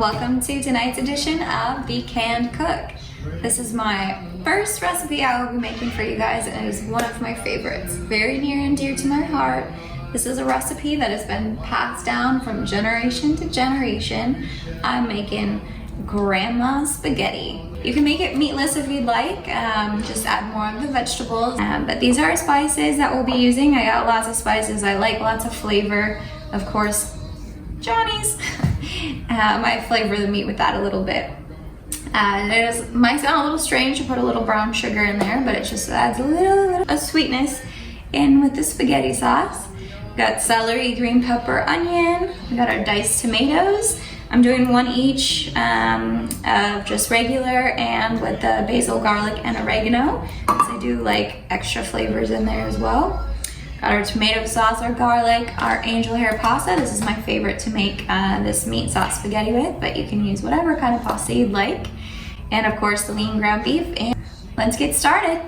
Welcome to tonight's edition of Be Canned Cook. This is my first recipe I will be making for you guys, and it is one of my favorites. Very near and dear to my heart. This is a recipe that has been passed down from generation to generation. I'm making grandma's spaghetti. You can make it meatless if you'd like, just add more of the vegetables. But these are spices that we'll be using. I got lots of spices. I like lots of flavor. Of course, Johnny's. I flavor the meat with that a little bit. It might sound a little strange to put a little brown sugar in there, but it just adds a little of sweetness in with the spaghetti sauce. We got celery, green pepper, onion. We got our diced tomatoes. I'm doing one each of just regular and with the basil, garlic, and oregano, because I do like extra flavors in there as well. Got our tomato sauce, our garlic, our angel hair pasta. This is my favorite to make this meat sauce spaghetti with, but you can use whatever kind of pasta you'd like. And of course the lean ground beef, and let's get started.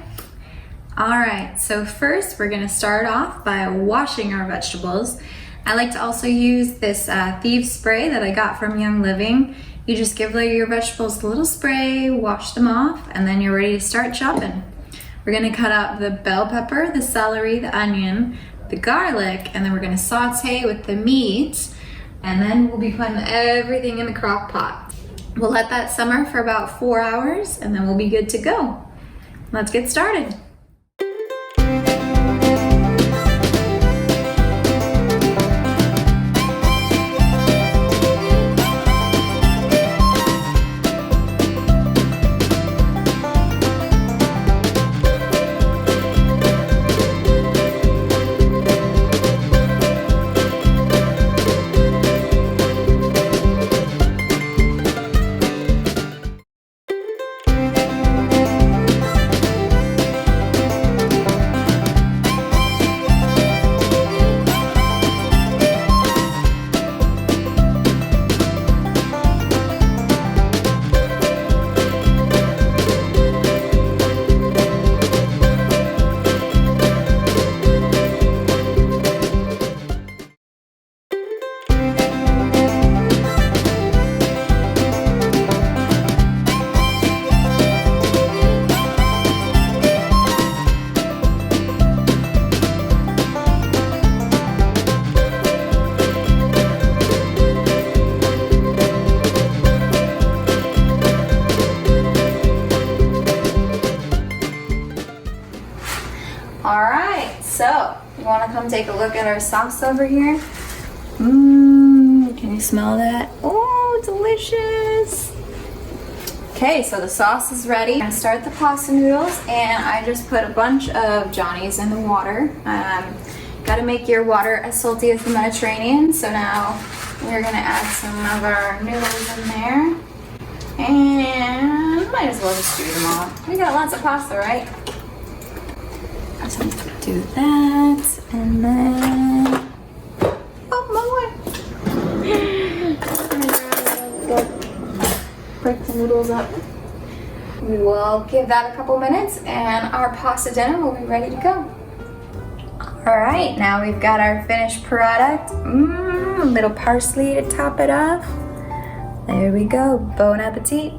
All right, so first we're gonna start off by washing our vegetables. I like to also use this thieves spray that I got from Young Living. You just give your vegetables a little spray, wash them off, and then you're ready to start chopping. We're gonna cut out the bell pepper, the celery, the onion, the garlic, and then we're gonna saute with the meat, and then we'll be putting everything in the crock pot. We'll let that simmer for about 4 hours, and then we'll be good to go. Let's get started. Alright, so you want to come take a look at our sauce over here? Can you smell that? Oh, delicious! Okay, so the sauce is ready. I'm gonna start the pasta noodles, and I just put a bunch of Johnny's in the water. Gotta make your water as salty as the Mediterranean, so now we're gonna add some of our noodles in there. And might as well just do them all. We got lots of pasta, right? So do that, and then, oh my word. Break the noodles up. We will give that a couple minutes, and our pasta dinner will be ready to go. All right, now we've got our finished product. A little parsley to top it off. There we go, bon appetit.